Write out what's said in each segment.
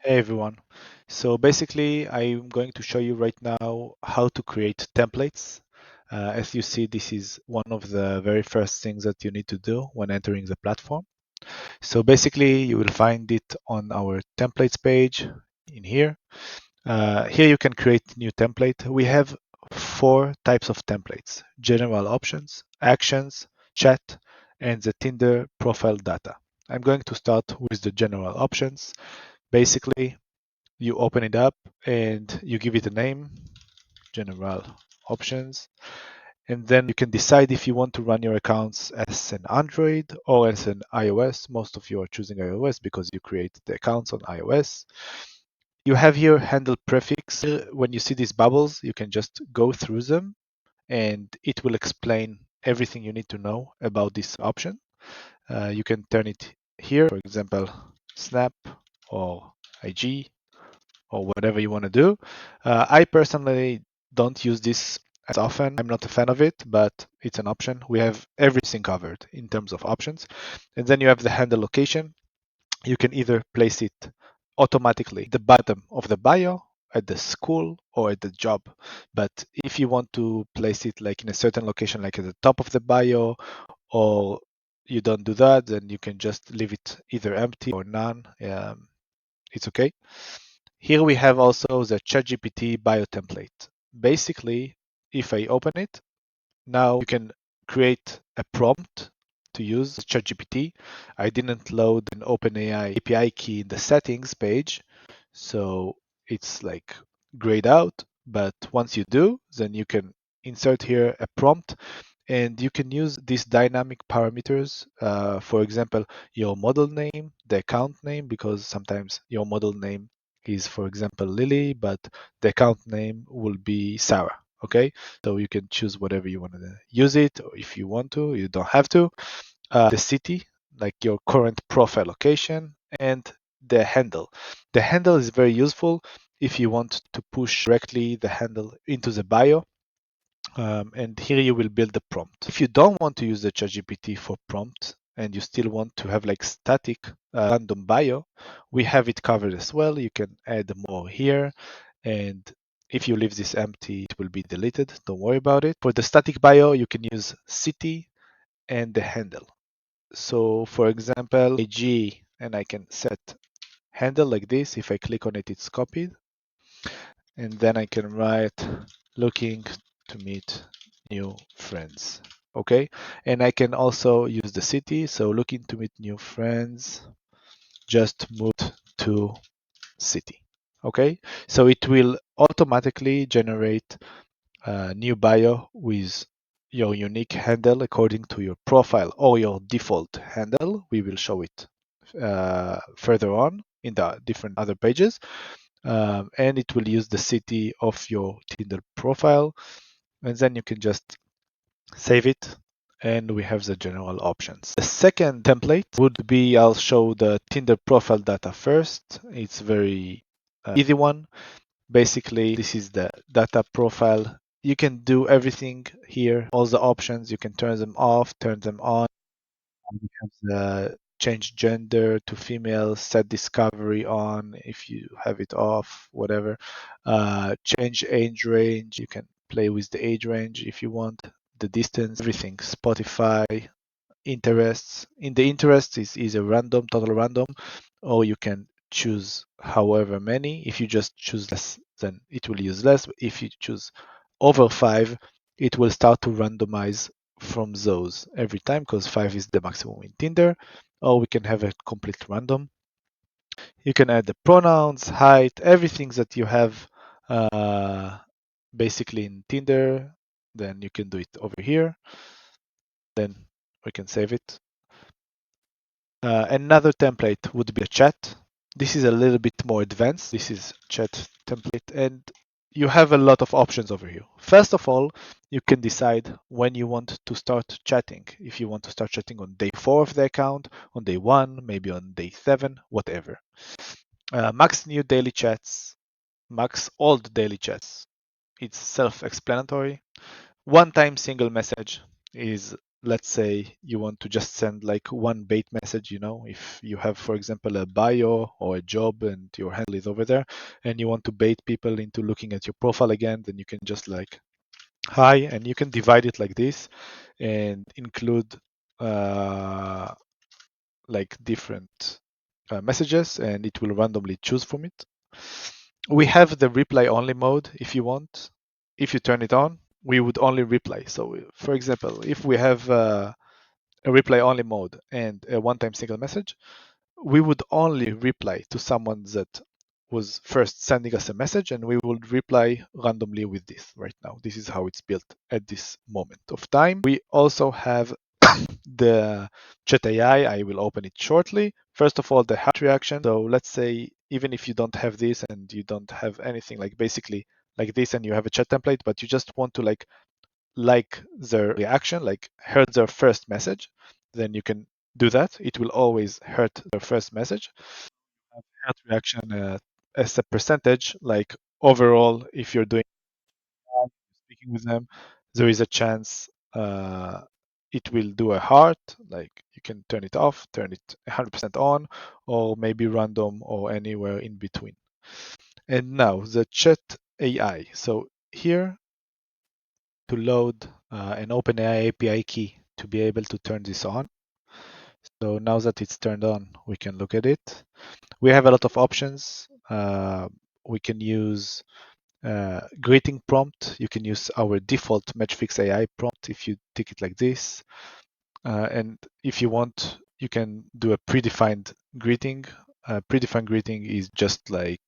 Hey everyone. So basically, I'm going to show you right now how to create templates. As you see, this is one of the very first things that you need to do when entering the platform. So basically, you will find it on our templates page in here. Here you can create new template. We have four types of templates: general options, actions, chat, and the Tinder profile data. I'm going to start with the general options. Basically, you open it up and you give it a name, general options, and then you can decide if you want to run your accounts as an Android or as an iOS. Most of you are choosing iOS because you create the accounts on iOS. You have here handle prefix. When you see these bubbles, you can just go through them and it will explain everything you need to know about this option. You can turn it here, for example, Snap or IG or whatever you want to do. I personally don't use this as often. I'm not a fan of it, but it's an option. We have everything covered in terms of options. And then you have the handle location. You can either place it automatically at the bottom of the bio, at the school, or at the job. But if you want to place it like in a certain location, like at the top of the bio, or you don't do that, then you can just leave it either empty or none. It's okay. Here we have also the ChatGPT bio template. Basically, if I open it, now you can create a prompt to use ChatGPT. I didn't load an OpenAI API key in the settings page, so it's like grayed out. But once you do, then you can insert here a prompt and you can use these dynamic parameters. For example, your model name, the account name, because sometimes your model name is, for example, Lily, but the account name will be Sarah. Okay, so you can choose whatever you want to use it, or if you want to, you don't have to. The city, like your current profile location, and the handle. The handle is very useful if you want to push directly the handle into the bio, and here you will build the prompt. If you don't want to use the ChatGPT for prompt and you still want to have like static random bio, we have it covered as well. You can add more here, and if you leave this empty, it will be deleted. Don't worry about it. For the static bio, you can use city and the handle. So for example, AG, and I can set handle like this. If I click on it, it's copied. And then I can write looking to meet new friends. Okay, and I can also use the city. So looking to meet new friends, just move to city. Okay, so it will automatically generate a new bio with your unique handle according to your profile or your default handle. We will show it further on in the different other pages. And it will use the city of your Tinder profile, and then you can just save it, and we have the general options. The second template would be, I'll show the Tinder profile data first. It's very easy one. Basically, this is the data profile. You can do everything here, all the options. You can turn them off, turn them on. We have the change gender to female, set discovery on if you have it off, whatever. Change age range. You can play with the age range if you want, the distance, everything. Spotify, interests. In the interests is either random, total random, or you can choose however many. If you just choose less, then it will use less. If you choose over 5, it will start to randomize from those every time because 5 is the maximum in Tinder, or we can have a complete random. You can add the pronouns, height, everything that you have basically in Tinder. Then you can do it over here. Then we can save it. Another template would be a chat. This is a little bit more advanced. This is chat template, and you have a lot of options over here. First of all, you can decide when you want to start chatting. If you want to start chatting on day 4 of the account, on day 1, maybe on day 7, whatever. Max new daily chats, max old daily chats. It's self-explanatory. One-time single message is let's say you want to just send like one bait message, if you have, for example, a bio or a job and your handle is over there and you want to bait people into looking at your profile again, then you can just like hi, and you can divide it like this and include like different messages, and it will randomly choose from it. We have the reply only mode if you want. If you turn it on, we would only reply. So for example, if we have a reply only mode and a one-time single message, we would only reply to someone that was first sending us a message, and we would reply randomly with this right now. This is how it's built at this moment of time. We also have the chat AI. I will open it shortly. First of all, the heart reaction. So let's say even if you don't have this and you don't have anything like basically like this, and you have a chat template, but you just want to like their reaction, like heard their first message, then you can do that. It will always hurt their first message. Heart reaction as a percentage, like overall, if you're doing speaking with them, there is a chance it will do a heart. Like you can turn it off, turn it 100% on, or maybe random or anywhere in between. And now the chat AI. So here to load an OpenAI API key to be able to turn this on. So now that it's turned on, we can look at it. We have a lot of options. We can use greeting prompt. You can use our default Matchfix AI prompt if you tick it like this. And if you want, you can do a predefined greeting. Predefined greeting is just like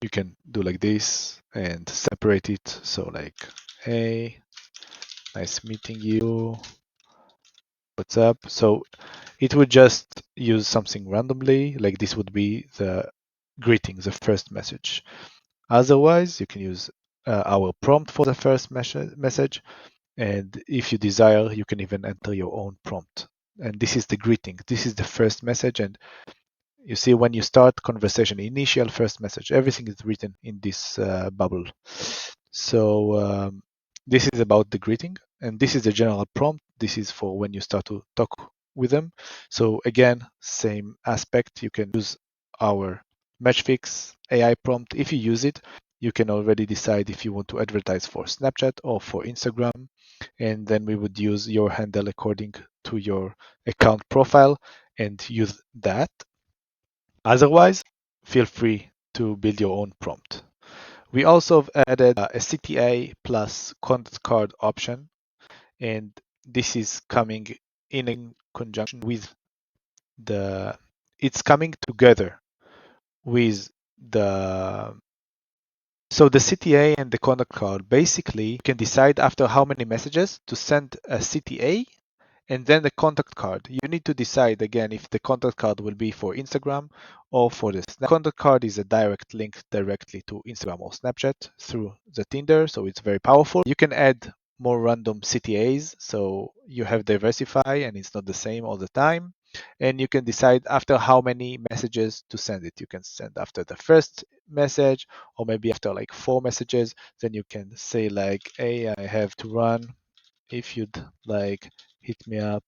you can do like this and separate it. So like, hey, nice meeting you. What's up? So it would just use something randomly, like this would be the greeting, the first message. Otherwise, you can use our prompt for the first message. And if you desire, you can even enter your own prompt. And this is the greeting. This is the first message. And you see when you start conversation, initial first message, everything is written in this bubble. So this is about the greeting. And this is the general prompt. This is for when you start to talk with them. So again, same aspect. You can use our Matchfix AI prompt. If you use it, you can already decide if you want to advertise for Snapchat or for Instagram. And then we would use your handle according to your account profile and use that. Otherwise, feel free to build your own prompt. We also have added a CTA plus content card option, and this is coming in conjunction with it's coming together with the so the CTA and the contact card. Basically, you can decide after how many messages to send a CTA and then the contact card. You need to decide again if the contact card will be for Instagram or for the Snap. Contact card is a direct link directly to Instagram or Snapchat through the Tinder, so it's very powerful. You can add more random CTAs, so you have diversify and it's not the same all the time. And you can decide after how many messages to send it. You can send after the first message or maybe after like 4 messages. Then you can say like, hey, I have to run. If you'd like hit me up,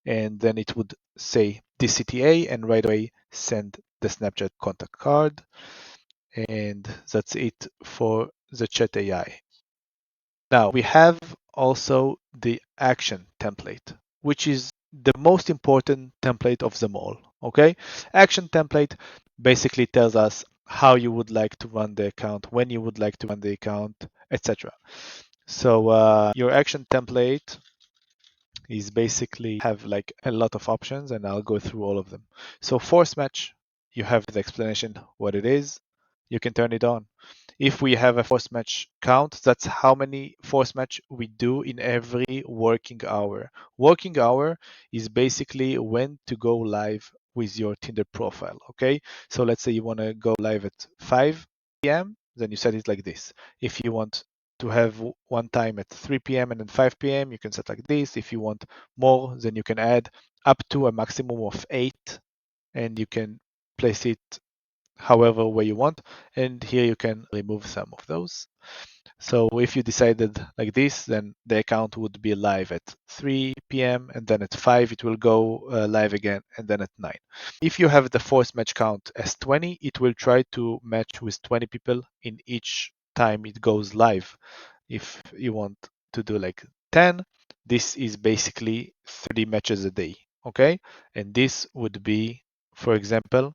and then it would say DCTA and right away send the Snapchat contact card. And that's it for the chat AI. Now we have also the action template, which is the most important template of them all. Okay, action template basically tells us how you would like to run the account, when you would like to run the account, etc. So your action template is basically have like a lot of options, and I'll go through all of them. So force match, you have the explanation what it is. You can turn it on. If we have a force match count, that's how many force match we do in every working hour. Working hour is basically when to go live with your Tinder profile. Okay, so let's say you want to go live at 5 p.m., then you set it like this. If you want to have one time at 3 p.m. and then 5 p.m. You can set like this. If you want more, then you can add up to a maximum of 8, and you can place it however way you want. And here you can remove some of those. So if you decided like this, then the account would be live at 3 p.m. and then at 5 it will go live again, and then at 9. If you have the force match count as 20, it will try to match with 20 people in each time it goes live. If you want to do like 10, this is basically 30 matches a day, okay? And this would be, for example,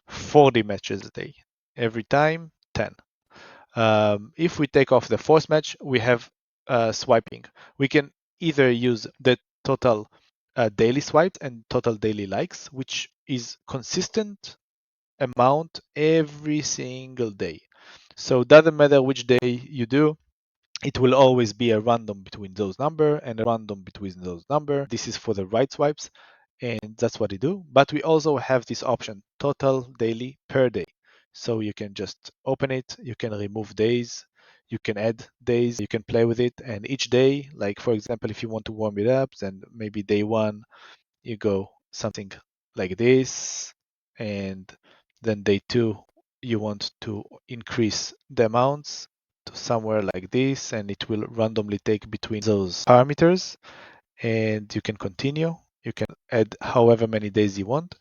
40 matches a day. Every time, 10. If we take off the force match, we have swiping. We can either use the total daily swipes and total daily likes, which is consistent amount every single day. So it doesn't matter which day you do, it will always be a random between those number and a random between those number. This is for the right swipes, and that's what they do. But we also have this option, total daily per day. So you can just open it, you can remove days, you can add days, you can play with it. And each day, like for example, if you want to warm it up, then maybe day one, you go something like this. And then day two, you want to increase the amounts to somewhere like this, and it will randomly take between those parameters. And you can continue. You can add however many days you want.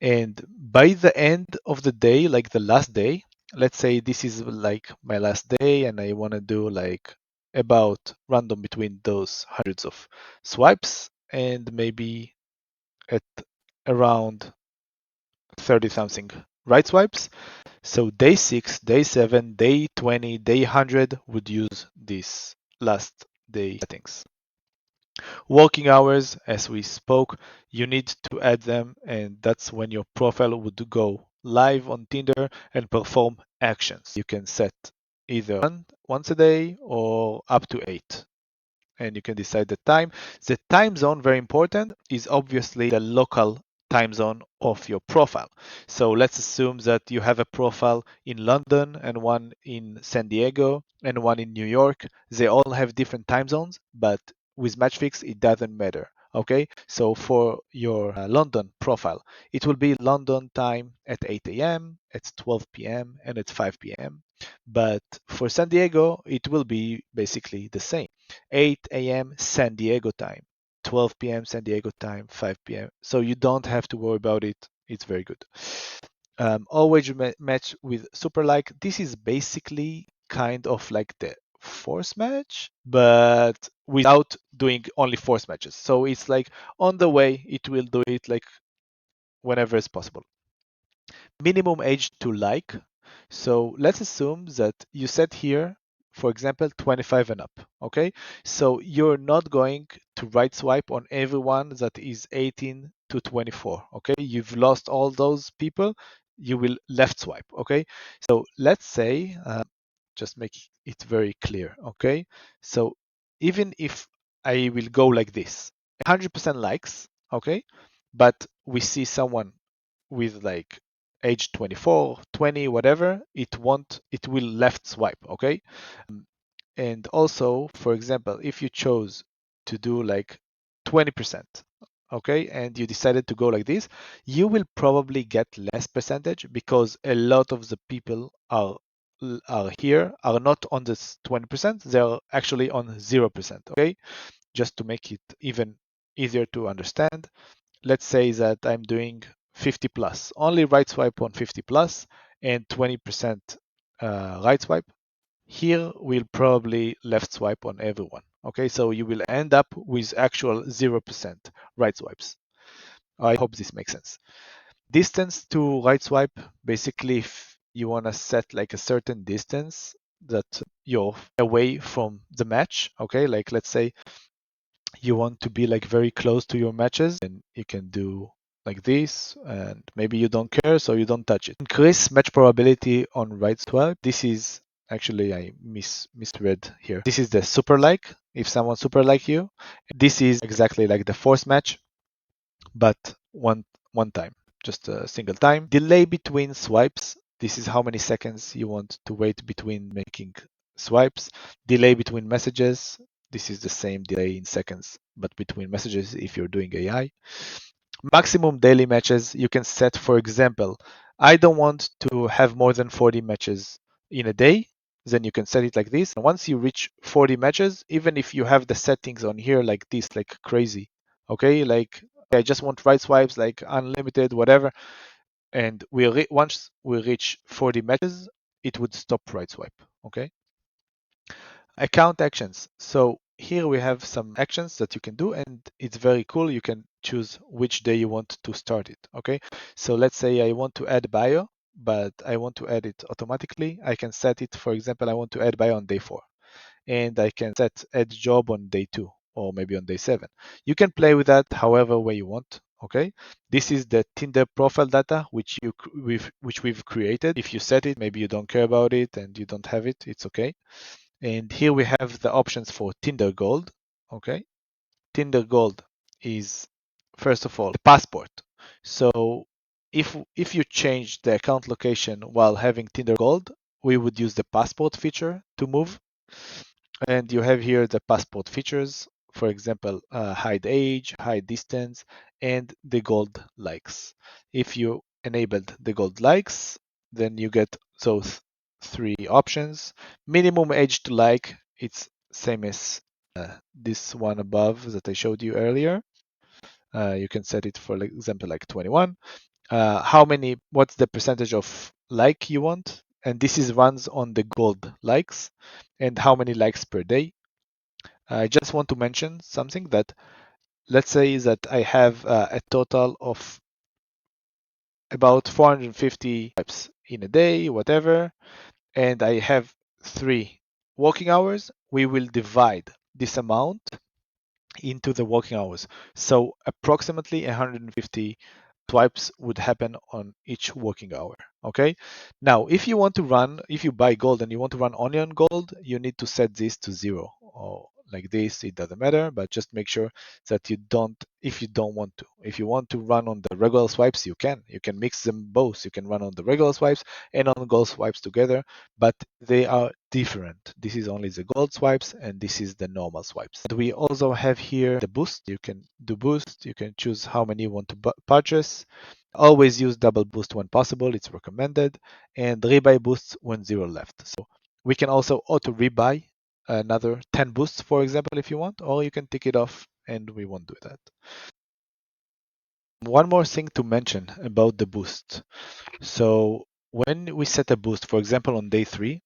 And by the end of the day, like the last day, let's say this is like my last day and I want to do like about random between those hundreds of swipes, and maybe at around 30 something right swipes. So day 6, day 7, day 20, day 100 would use this last day settings. Working hours, as we spoke, you need to add them, and that's when your profile would go live on Tinder and perform actions. You can set either once a day or up to 8. And you can decide the time. The time zone, very important, is obviously the local time zone of your profile. So let's assume that you have a profile in London and one in San Diego and one in New York. They all have different time zones, but with Matchfix, it doesn't matter. Okay, so for your London profile, it will be London time at 8 a.m., at 12 p.m., and at 5 p.m. But for San Diego, it will be basically the same. 8 a.m. San Diego time, 12 p.m. San Diego time, 5 p.m. So you don't have to worry about it. It's very good. Always match with super like. This is basically kind of like the force match, but without doing only force matches. So it's like on the way, it will do it like whenever it's possible. Minimum age to like. So let's assume that you set here, for example, 25 and up. Okay, so you're not going to right swipe on everyone that is 18 to 24. Okay, you've lost all those people. You will left swipe. Okay, so let's say, just make it very clear. Okay, so even if I will go like this, 100% likes. Okay, but we see someone with like age 24, 20, whatever, it will left swipe. Okay, and also, for example, if you chose to do like 20%, okay, and you decided to go like this, you will probably get less percentage because a lot of the people are here are not on this 20%, they're actually on 0%. Okay, just to make it even easier to understand, let's say that I'm doing 50 plus, only right swipe on 50 plus and 20% right swipe. Here we'll probably left swipe on everyone. Okay, so you will end up with actual 0% right swipes. I hope this makes sense. Distance to right swipe, basically if you want to set like a certain distance that you're away from the match, okay, like let's say you want to be like very close to your matches, and you can do like this, and maybe you don't care, so you don't touch it. Increase match probability on right swipe. This is actually I misread here. This is the super like, if someone super like you. This is exactly like the force match, but one time, just a single time. Delay between swipes. This is how many seconds you want to wait between making swipes. Delay between messages. This is the same delay in seconds, but between messages if you're doing AI. Maximum daily matches, you can set, for example, I don't want to have more than 40 matches in a day, then you can set it like this. And once you reach 40 matches, even if you have the settings on here like this, like crazy, okay, like I just want right swipes, like unlimited, whatever, and once we reach 40 matches, it would stop right swipe, okay? Account actions. So here we have some actions that you can do, and it's very cool. You can choose which day you want to start it, okay? So let's say I want to add bio, but I want to add it automatically. I can set it, for example, I want to add bio on day 4, and I can set add job on day 2 or maybe on day 7. You can play with that however way you want, okay? This is the Tinder profile data which we've created. If you set it, maybe you don't care about it and you don't have it, it's okay. And here we have the options for Tinder Gold. Okay. Tinder Gold is, first of all, the passport. So if you change the account location while having Tinder Gold, we would use the passport feature to move. And you have here the passport features, for example, hide age, hide distance, and the gold likes. If you enabled the gold likes, then you get those 3 options. Minimum age to like, it's same as this one above that I showed you earlier. You can set it for example like 21. What's the percentage of like you want? And this is runs on the gold likes, and how many likes per day. I just want to mention something that, let's say that I have a total of about 450 types in a day, whatever, and I have 3 working hours. We will divide this amount into the working hours. So approximately 150 swipes would happen on each working hour. Okay. Now, if you buy gold and you want to run only on gold, you need to set this to 0 or like this. It doesn't matter, but just make sure that you don't, if you don't want to. If you want to run on the regular swipes, you can. You can mix them both. You can run on the regular swipes and on gold swipes together, but they are different. This is only the gold swipes and this is the normal swipes. And we also have here the boost. You can do boost. You can choose how many you want to purchase. Always use double boost when possible. It's recommended. And rebuy boosts when 0 left. So we can also auto rebuy another 10 boosts, for example, if you want, or you can tick it off and we won't do that. One more thing to mention about the boost. So when we set a boost, for example, on day 3,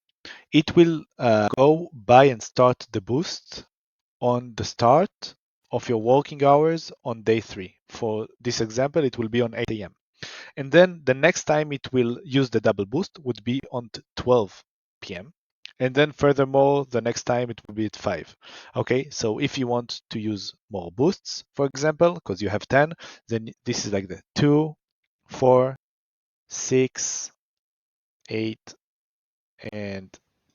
it will go buy and start the boost on the start of your working hours on day 3. For this example, it will be on 8 a.m. And then the next time it will use the double boost would be on 12 p.m. And then furthermore, the next time it will be at 5. Okay, so if you want to use more boosts, for example, because you have 10, then this is like the 2, 4, 6, 8, and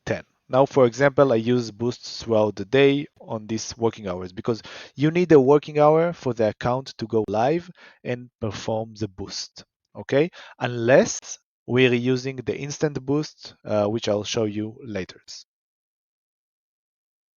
10. Now, for example, I use boosts throughout the day on these working hours because you need a working hour for the account to go live and perform the boost. Okay, unless we're using the instant boost, which I'll show you later.